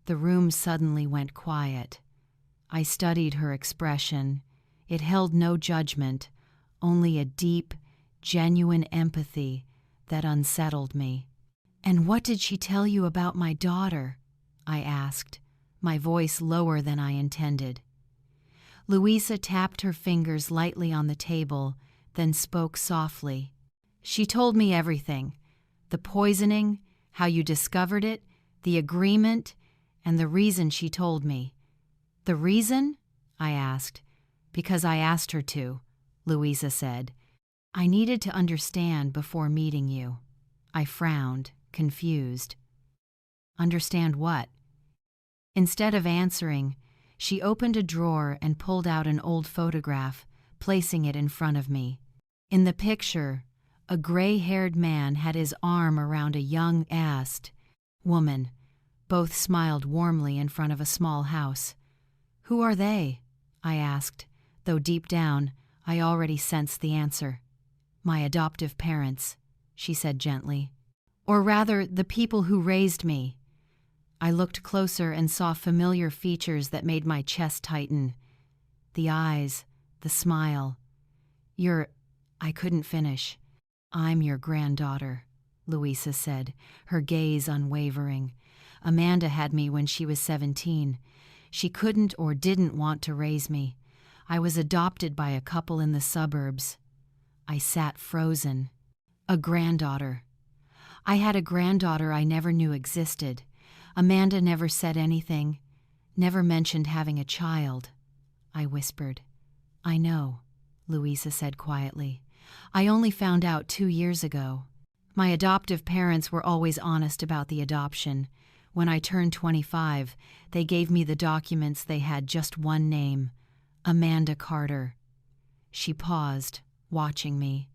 The room suddenly went quiet. I studied her expression. It held no judgment, only a deep, genuine empathy that unsettled me. "And what did she tell you about my daughter?" I asked, my voice lower than I intended. Louisa tapped her fingers lightly on the table, then spoke softly. "She told me everything. The poisoning, how you discovered it, the agreement, and the reason she told me." "The reason?" I asked. "Because I asked her to," Louisa said. "I needed to understand before meeting you." I frowned, confused. "Understand what?" Instead of answering, she opened a drawer and pulled out an old photograph, placing it in front of me. In the picture, a gray-haired man had his arm around a young woman. Both smiled warmly in front of a small house. "Who are they?" I asked, though deep down I already sensed the answer. "My adoptive parents," she said gently. "Or rather, the people who raised me." I looked closer and saw familiar features that made my chest tighten. The eyes, the smile. I couldn't finish. "I'm your granddaughter," Louisa said, her gaze unwavering. "Amanda had me when she was 17. She couldn't or didn't want to raise me. I was adopted by a couple in the suburbs." I sat frozen. A granddaughter. I had a granddaughter I never knew existed. Amanda never said anything, never mentioned having a child. I whispered. "I know," Louisa said quietly. I only found out 2 years ago. My adoptive parents were always honest about the adoption. When I turned 25, they gave me the documents. They had just one name, Amanda Carter. She paused, watching me.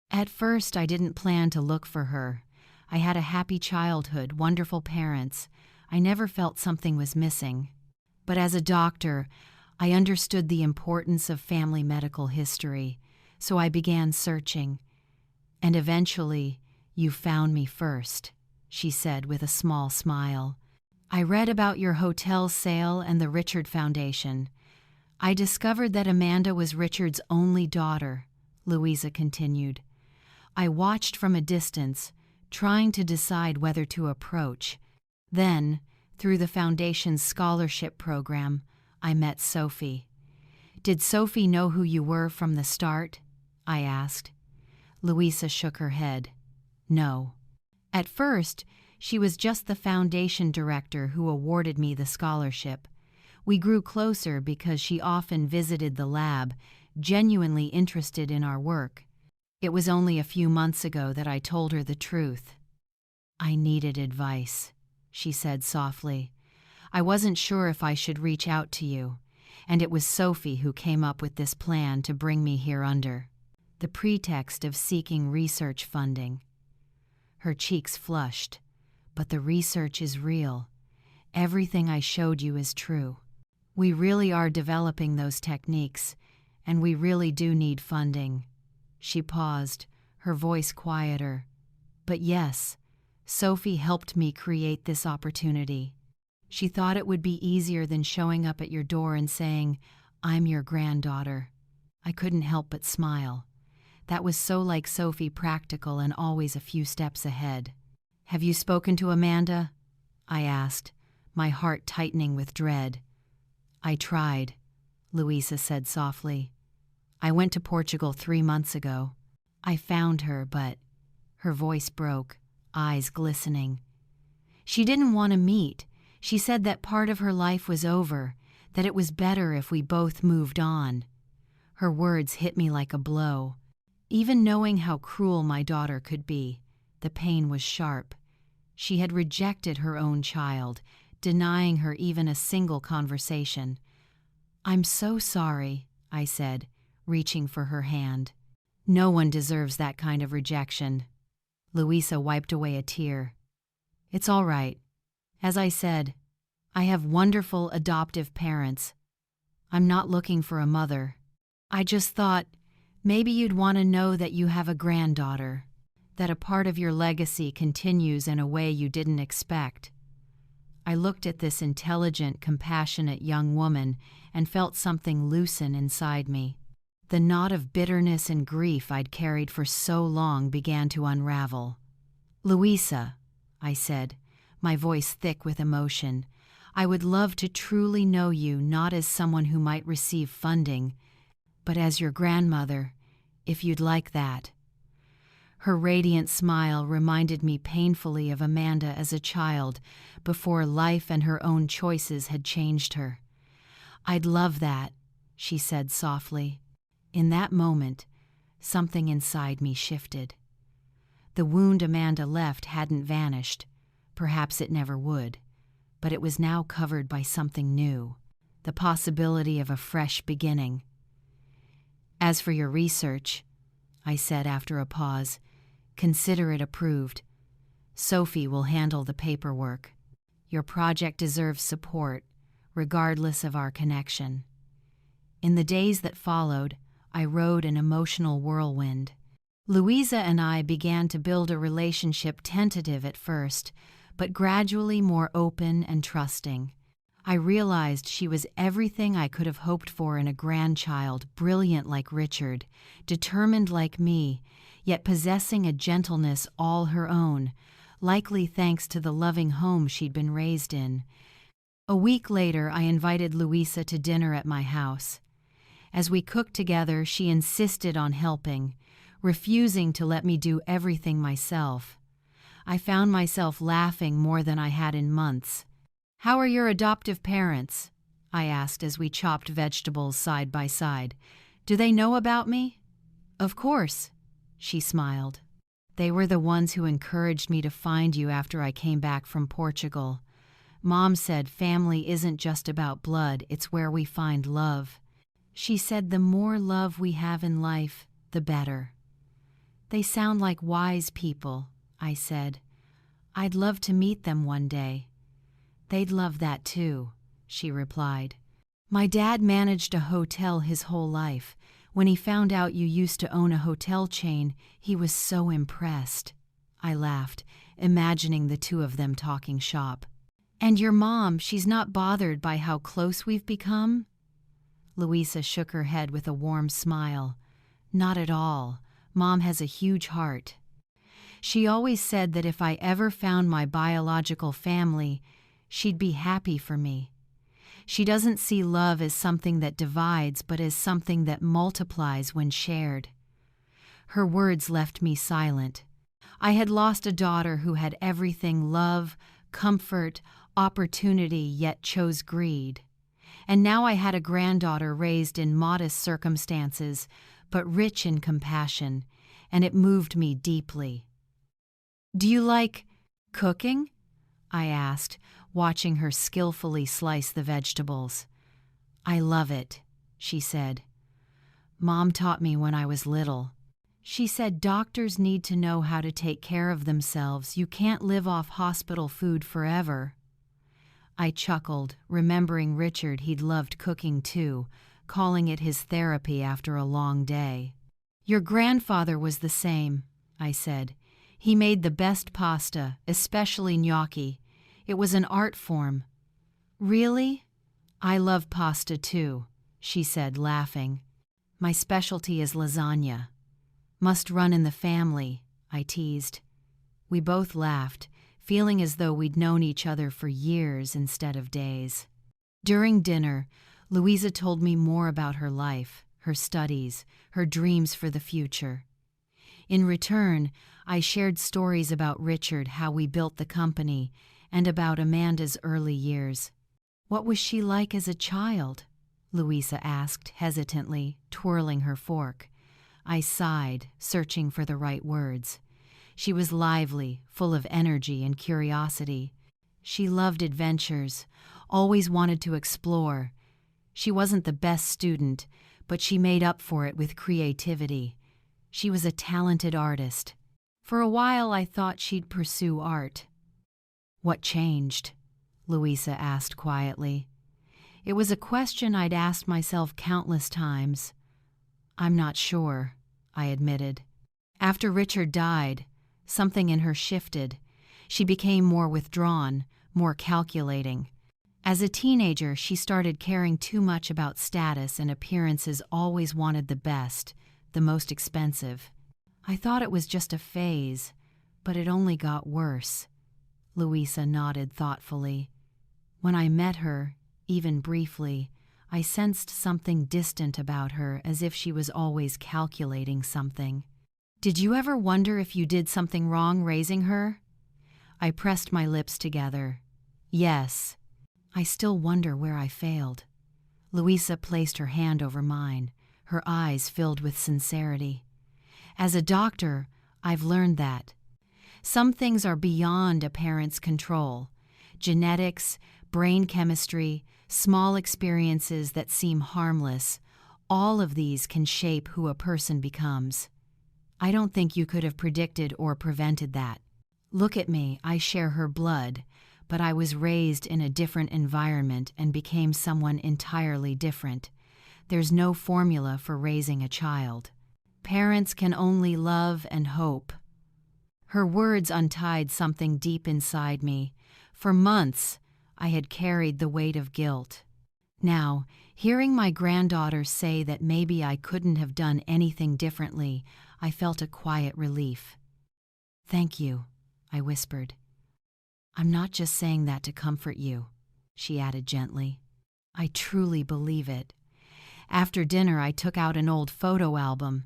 At first, I didn't plan to look for her. I had a happy childhood, wonderful parents. I never felt something was missing. But as a doctor, I understood the importance of family medical history, so I began searching. And eventually, you found me first, she said with a small smile. I read about your hotel sale and the Richard Foundation. I discovered that Amanda was Richard's only daughter, Louisa continued. I watched from a distance, trying to decide whether to approach. Then, through the Foundation's scholarship program, I met Sophie. Did Sophie know who you were from the start? I asked. Louisa shook her head. No. At first, she was just the foundation director who awarded me the scholarship. We grew closer because she often visited the lab, genuinely interested in our work. It was only a few months ago that I told her the truth. I needed advice, she said softly. I wasn't sure if I should reach out to you, and it was Sophie who came up with this plan to bring me here under the pretext of seeking research funding. Her cheeks flushed. But the research is real. Everything I showed you is true. We really are developing those techniques, and we really do need funding. She paused, her voice quieter. But yes, Sophie helped me create this opportunity. She thought it would be easier than showing up at your door and saying, "I'm your granddaughter." I couldn't help but smile. That was so like Sophie, practical and always a few steps ahead. Have you spoken to Amanda? I asked, my heart tightening with dread. I tried, Louisa said softly. I went to Portugal 3 months ago. I found her, but her voice broke, eyes glistening. She didn't want to meet. She said that part of her life was over, that it was better if we both moved on. Her words hit me like a blow. Even knowing how cruel my daughter could be, the pain was sharp. She had rejected her own child, denying her even a single conversation. I'm so sorry, I said, reaching for her hand. No one deserves that kind of rejection. Louisa wiped away a tear. It's all right. As I said, I have wonderful adoptive parents. I'm not looking for a mother. I just thought, maybe you'd want to know that you have a granddaughter, that a part of your legacy continues in a way you didn't expect. I looked at this intelligent, compassionate young woman and felt something loosen inside me. The knot of bitterness and grief I'd carried for so long began to unravel. Louisa, I said, my voice thick with emotion, I would love to truly know you not as someone who might receive funding, but as your grandmother, if you'd like that. Her radiant smile reminded me painfully of Amanda as a child, before life and her own choices had changed her. I'd love that, she said softly. In that moment, something inside me shifted. The wound Amanda left hadn't vanished. Perhaps it never would. But it was now covered by something new, the possibility of a fresh beginning. As for your research, I said after a pause, consider it approved. Sophie will handle the paperwork. Your project deserves support, regardless of our connection. In the days that followed, I rode an emotional whirlwind. Louisa and I began to build a relationship, tentative at first, but gradually more open and trusting. I realized she was everything I could have hoped for in a grandchild, brilliant like Richard, determined like me, yet possessing a gentleness all her own, likely thanks to the loving home she'd been raised in. A week later, I invited Louisa to dinner at my house. As we cooked together, she insisted on helping, refusing to let me do everything myself. I found myself laughing more than I had in months. How are your adoptive parents? I asked as we chopped vegetables side by side. Do they know about me? Of course, she smiled. "They were the ones who encouraged me to find you after I came back from Portugal. Mom said family isn't just about blood, it's where we find love. She said the more love we have in life, the better." "They sound like wise people," I said. "I'd love to meet them one day." "They'd love that too," she replied. "My dad managed a hotel his whole life. When he found out you used to own a hotel chain, he was so impressed." I laughed, imagining the two of them talking shop. "And your mom, she's not bothered by how close we've become?" Louisa shook her head with a warm smile. "Not at all. Mom has a huge heart. She always said that if I ever found my biological family, she'd be happy for me. She doesn't see love as something that divides, but as something that multiplies when shared." Her words left me silent. I had lost a daughter who had everything: love, comfort, opportunity, yet chose greed. And now I had a granddaughter raised in modest circumstances, but rich in compassion, and it moved me deeply. "Do you like cooking?" I asked, watching her skillfully slice the vegetables. "I love it," she said. "Mom taught me when I was little. She said doctors need to know how to take care of themselves. You can't live off hospital food forever." I chuckled, remembering Richard. He'd loved cooking too, calling it his therapy after a long day. "Your grandfather was the same," I said. "He made the best pasta, especially gnocchi. It was an art form." "Really? I love pasta too," she said, laughing. "My specialty is lasagna." "Must run in the family," I teased. We both laughed, feeling as though we'd known each other for years instead of days. During dinner, Louisa told me more about her life, her studies, her dreams for the future. In return, I shared stories about Richard, how we built the company, and about Amanda's early years. "What was she like as a child?" Louisa asked hesitantly, twirling her fork. I sighed, searching for the right words. She was lively, full of energy and curiosity. She loved adventures, always wanted to explore. She wasn't the best student, but she made up for it with creativity. She was a talented artist. For a while I thought she'd pursue art. "What changed?" Louisa asked quietly. It was a question I'd asked myself countless times. "I'm not sure," I admitted. "After Richard died, something in her shifted. She became more withdrawn, more calculating. As a teenager, she started caring too much about status and appearances, always wanted the best, the most expensive. I thought it was just a phase, but it only got worse." Louisa nodded thoughtfully. "When I met her, even briefly, I sensed something distant about her, as if she was always calculating something." "Did you ever wonder if you did something wrong raising her?" I pressed my lips together. "Yes. I still wonder where I failed." Louisa placed her hand over mine, her eyes filled with sincerity. "As a doctor, I've learned that some things are beyond a parent's control. Genetics, brain chemistry, small experiences that seem harmless, all of these can shape who a person becomes. I don't think you could have predicted or prevented that. Look at me, I share her blood, but I was raised in a different environment and became someone entirely different. There's no formula for raising a child. Parents can only love and hope." Her words untied something deep inside me. For months, I had carried the weight of guilt. Now, hearing my granddaughter say that maybe I couldn't have done anything differently, I felt a quiet relief. "Thank you," I whispered. "I'm not just saying that to comfort you," she added gently. "I truly believe it." After dinner, I took out an old photo album.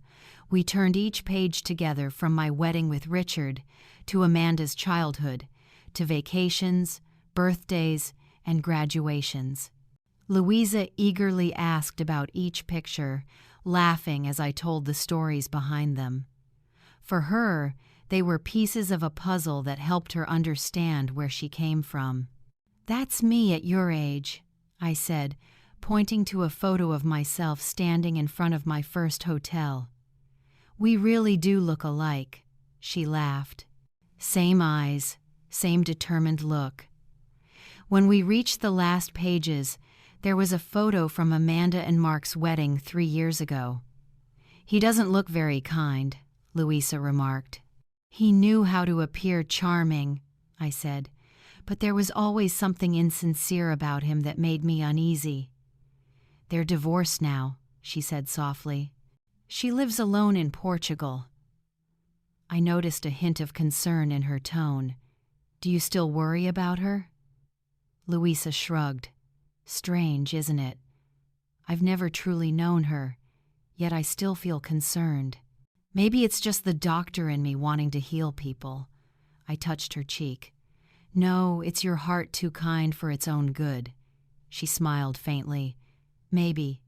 We turned each page together, from my wedding with Richard to Amanda's childhood, to vacations, birthdays, and graduations. Louisa eagerly asked about each picture, laughing as I told the stories behind them. For her, they were pieces of a puzzle that helped her understand where she came from. "That's me at your age," I said, pointing to a photo of myself standing in front of my first hotel. "We really do look alike," she laughed. Same eyes, same determined look. When we reached the last pages, there was a photo from Amanda and Mark's wedding 3 years ago. "He doesn't look very kind," Louisa remarked. "He knew how to appear charming," I said, "but there was always something insincere about him that made me uneasy." "They're divorced now," she said softly. "She lives alone in Portugal." I noticed a hint of concern in her tone. "Do you still worry about her?" Louisa shrugged. "Strange, isn't it? I've never truly known her, yet I still feel concerned. Maybe it's just the doctor in me wanting to heal people." I touched her cheek. "No, it's your heart too kind for its own good." She smiled faintly. "Maybe,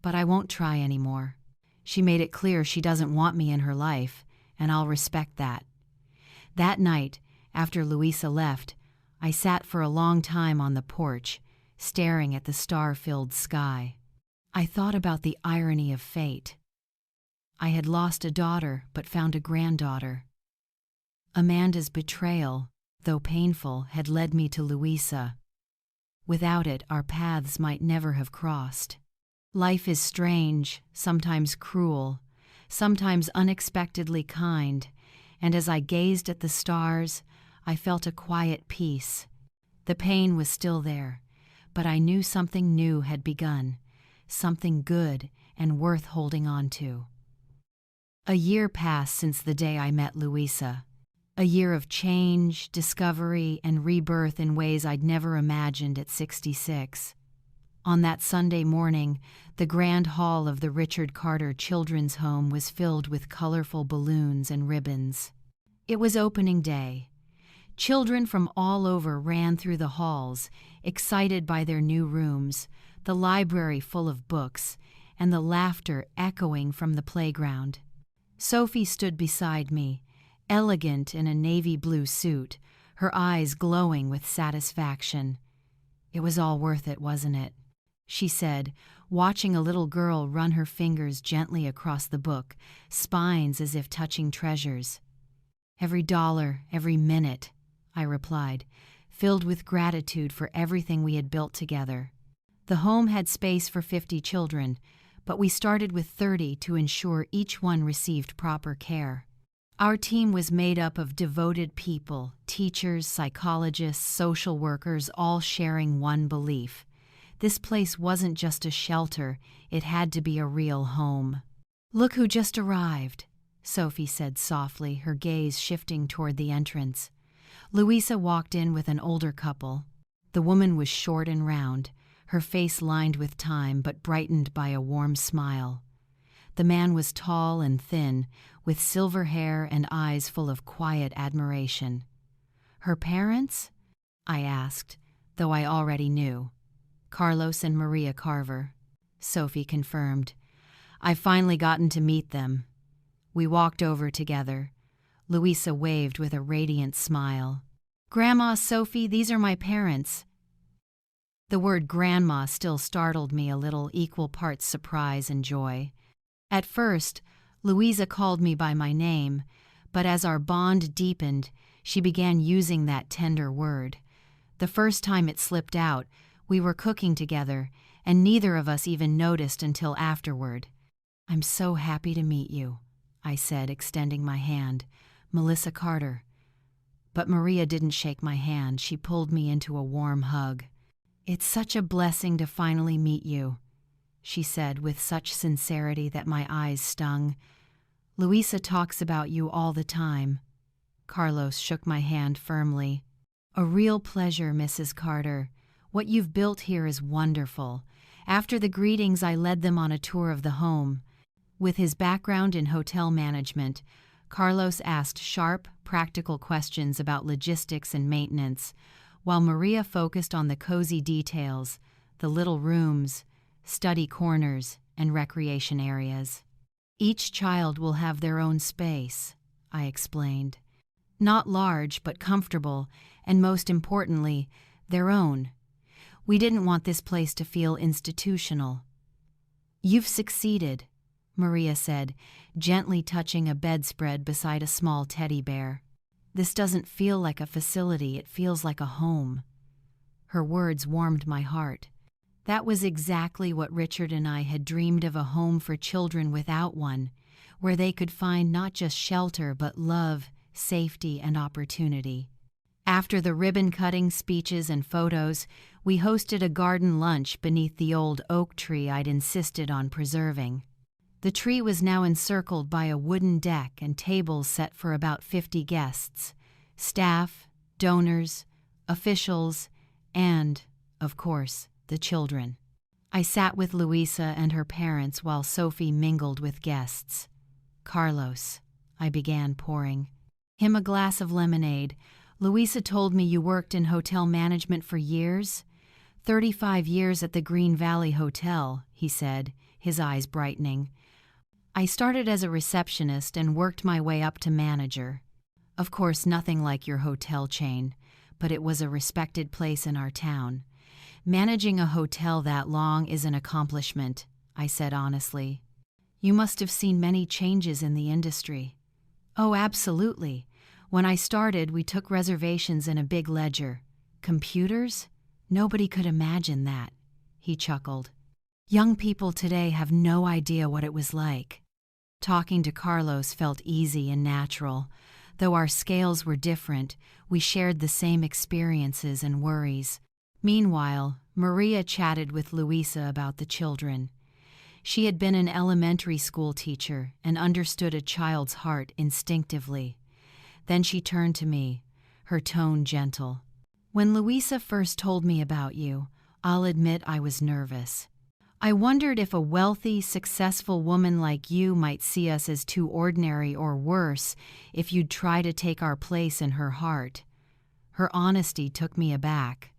but I won't try anymore." She made it clear she doesn't want me in her life, and I'll respect that. That night, after Louisa left, I sat for a long time on the porch, staring at the star-filled sky. I thought about the irony of fate. I had lost a daughter but found a granddaughter. Amanda's betrayal, though painful, had led me to Louisa. Without it, our paths might never have crossed. Life is strange, sometimes cruel, sometimes unexpectedly kind, and as I gazed at the stars, I felt a quiet peace. The pain was still there, but I knew something new had begun, something good and worth holding on to. A year passed since the day I met Louisa. A year of change, discovery, and rebirth in ways I'd never imagined at 66. On that Sunday morning, the grand hall of the Richard Carter Children's Home was filled with colorful balloons and ribbons. It was opening day. Children from all over ran through the halls, excited by their new rooms, the library full of books, and the laughter echoing from the playground. Sophie stood beside me, elegant in a navy blue suit, her eyes glowing with satisfaction. "It was all worth it, wasn't it?" she said, watching a little girl run her fingers gently across the book, spines as if touching treasures. "Every dollar, every minute," I replied, filled with gratitude for everything we had built together. The home had space for 50 children, but we started with 30 to ensure each one received proper care. Our team was made up of devoted people, teachers, psychologists, social workers, all sharing one belief. This place wasn't just a shelter, it had to be a real home. "Look who just arrived," Sophie said softly, her gaze shifting toward the entrance. Louisa walked in with an older couple. The woman was short and round, her face lined with time but brightened by a warm smile. The man was tall and thin, with silver hair and eyes full of quiet admiration. "Her parents?" I asked, though I already knew. "Carlos and Maria Carver," Sophie confirmed. "I've finally gotten to meet them." We walked over together. Louisa waved with a radiant smile. "Grandma, Sophie, these are my parents." The word grandma still startled me a little, equal parts surprise and joy. At first, Louisa called me by my name, but as our bond deepened, she began using that tender word. The first time it slipped out, we were cooking together, and neither of us even noticed until afterward. "I'm so happy to meet you," I said, extending my hand. "Melissa Carter." But Maria didn't shake my hand. She pulled me into a warm hug. "It's such a blessing to finally meet you," she said with such sincerity that my eyes stung. "Louisa talks about you all the time." Carlos shook my hand firmly. "A real pleasure, Mrs. Carter. What you've built here is wonderful." After the greetings, I led them on a tour of the home. With his background in hotel management, Carlos asked sharp, practical questions about logistics and maintenance, while Maria focused on the cozy details, the little rooms, study corners, and recreation areas. "Each child will have their own space," I explained. Not large, but comfortable, and most importantly, their own. We didn't want this place to feel institutional. You've succeeded, Maria said, gently touching a bedspread beside a small teddy bear. This doesn't feel like a facility, it feels like a home. Her words warmed my heart. That was exactly what Richard and I had dreamed of, a home for children without one, where they could find not just shelter but love, safety, and opportunity. After the ribbon-cutting speeches and photos, we hosted a garden lunch beneath the old oak tree I'd insisted on preserving. The tree was now encircled by a wooden deck and tables set for about 50 guests, staff, donors, officials, and, of course, the children. I sat with Luisa and her parents while Sophie mingled with guests. Carlos, I began pouring him a glass of lemonade. Luisa told me you worked in hotel management for years? 35 years at the Green Valley Hotel, he said, his eyes brightening. I started as a receptionist and worked my way up to manager. Of course, nothing like your hotel chain, but it was a respected place in our town. Managing a hotel that long is an accomplishment, I said honestly. You must have seen many changes in the industry. Oh, absolutely. When I started, we took reservations in a big ledger. Computers? Nobody could imagine that, he chuckled. Young people today have no idea what it was like. Talking to Carlos felt easy and natural. Though our scales were different, we shared the same experiences and worries. Meanwhile, Maria chatted with Luisa about the children. She had been an elementary school teacher and understood a child's heart instinctively. Then she turned to me, her tone gentle. When Luisa first told me about you, I'll admit I was nervous. I wondered if a wealthy, successful woman like you might see us as too ordinary, or worse, if you'd try to take our place in her heart. Her honesty took me aback.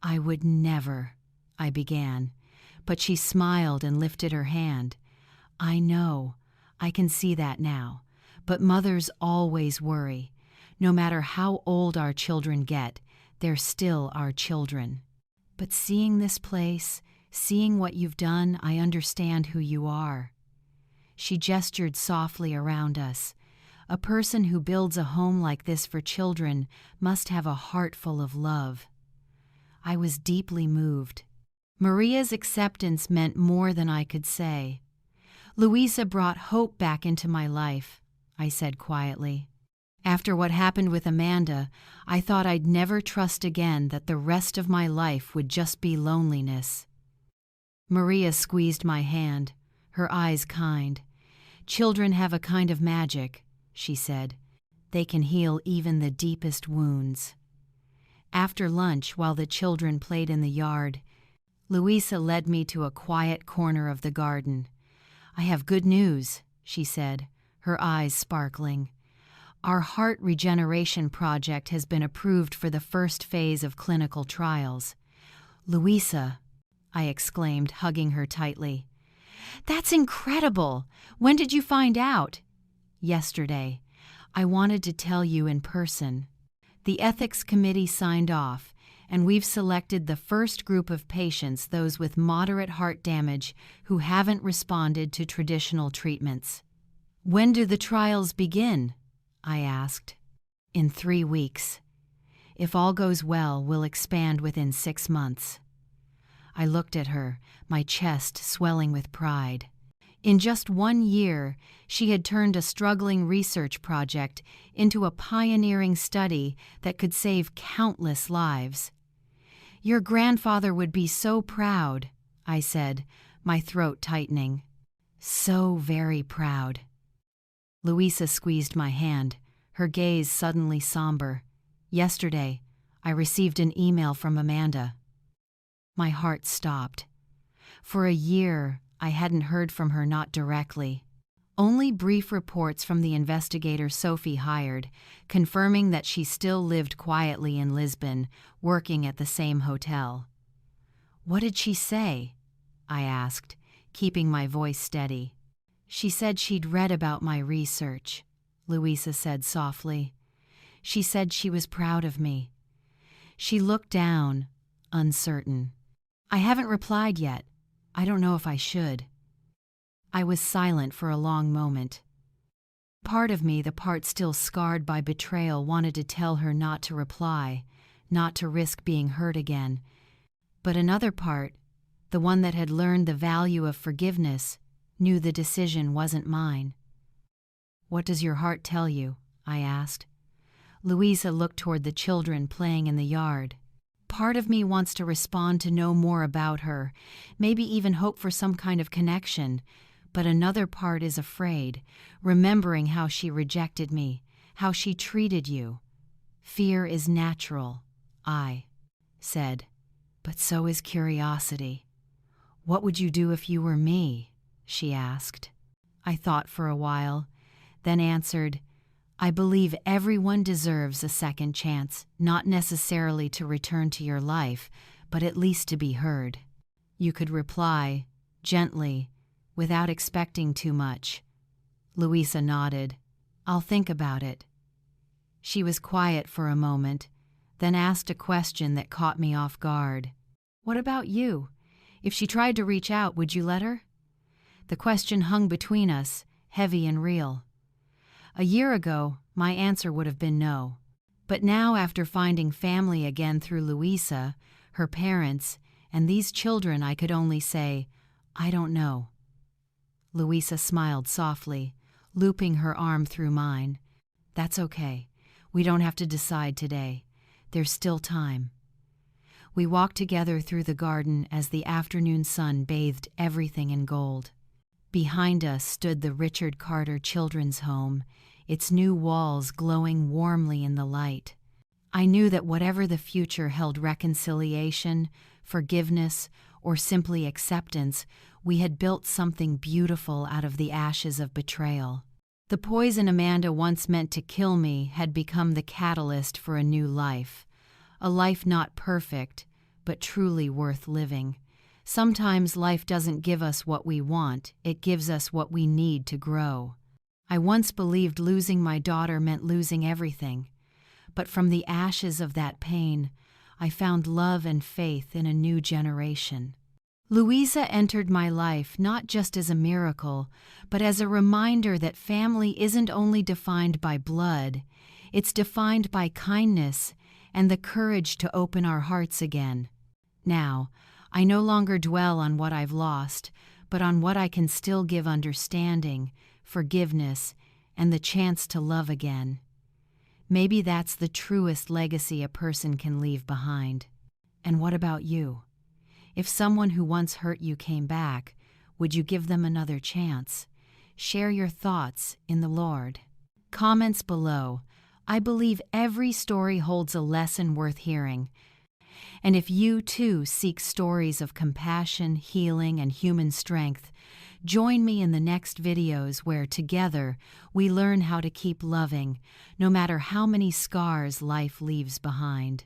I would never, I began, but she smiled and lifted her hand. I know, I can see that now, but mothers always worry. No matter how old our children get, they're still our children. But seeing this place, seeing what you've done, I understand who you are. She gestured softly around us. A person who builds a home like this for children must have a heart full of love. I was deeply moved. Maria's acceptance meant more than I could say. Luisa brought hope back into my life, I said quietly. After what happened with Amanda, I thought I'd never trust again that the rest of my life would just be loneliness. Maria squeezed my hand, her eyes kind. Children have a kind of magic, she said. They can heal even the deepest wounds. After lunch, while the children played in the yard, Luisa led me to a quiet corner of the garden. I have good news, she said, her eyes sparkling. Our heart regeneration project has been approved for the first phase of clinical trials. Luisa, I exclaimed, hugging her tightly. That's incredible! When did you find out? Yesterday. I wanted to tell you in person. The ethics committee signed off, and we've selected the first group of patients, those with moderate heart damage who haven't responded to traditional treatments. When do the trials begin? I asked. In 3 weeks. If all goes well, we'll expand within 6 months. I looked at her, my chest swelling with pride. In just 1 year, she had turned a struggling research project into a pioneering study that could save countless lives. Your grandfather would be so proud, I said, my throat tightening. So very proud. Luisa squeezed my hand, her gaze suddenly somber. Yesterday, I received an email from Amanda. My heart stopped. For a year, I hadn't heard from her, not directly. Only brief reports from the investigator Sophie hired, confirming that she still lived quietly in Lisbon, working at the same hotel. What did she say? I asked, keeping my voice steady. She said she'd read about my research. Louisa said softly. She said she was proud of me. She looked down, uncertain. I haven't replied yet. I don't know if I should. I was silent for a long moment. Part of me, the part still scarred by betrayal, wanted to tell her not to reply, not to risk being hurt again. But another part, the one that had learned the value of forgiveness, knew the decision wasn't mine. "What does your heart tell you?" I asked. Louisa looked toward the children playing in the yard. Part of me wants to respond to know more about her, maybe even hope for some kind of connection, but another part is afraid, remembering how she rejected me, how she treated you. Fear is natural, I said, but so is curiosity. "What would you do if you were me?" she asked. I thought for a while, then answered, "I believe everyone deserves a second chance, not necessarily to return to your life, but at least to be heard." You could reply, gently, without expecting too much. Louisa nodded. "I'll think about it." She was quiet for a moment, then asked a question that caught me off guard. "What about you? If she tried to reach out, would you let her?" The question hung between us, heavy and real. A year ago, my answer would have been no. But now, after finding family again through Louisa, her parents, and these children, I could only say, "I don't know." Louisa smiled softly, looping her arm through mine. "That's okay. We don't have to decide today. There's still time." We walked together through the garden as the afternoon sun bathed everything in gold. Behind us stood the Richard Carter Children's Home, its new walls glowing warmly in the light. I knew that whatever the future held, reconciliation, forgiveness, or simply acceptance, we had built something beautiful out of the ashes of betrayal. The poison Amanda once meant to kill me had become the catalyst for a new life. A life not perfect, but truly worth living. Sometimes life doesn't give us what we want, it gives us what we need to grow. I once believed losing my daughter meant losing everything. But from the ashes of that pain, I found love and faith in a new generation. Louisa entered my life not just as a miracle, but as a reminder that family isn't only defined by blood, it's defined by kindness and the courage to open our hearts again. Now, I no longer dwell on what I've lost, but on what I can still give: understanding, forgiveness, and the chance to love again. Maybe that's the truest legacy a person can leave behind. And what about you? If someone who once hurt you came back, would you give them another chance? Share your thoughts in the Lord. Comments below. I believe every story holds a lesson worth hearing. And if you too seek stories of compassion, healing, and human strength, join me in the next videos where together we learn how to keep loving, no matter how many scars life leaves behind.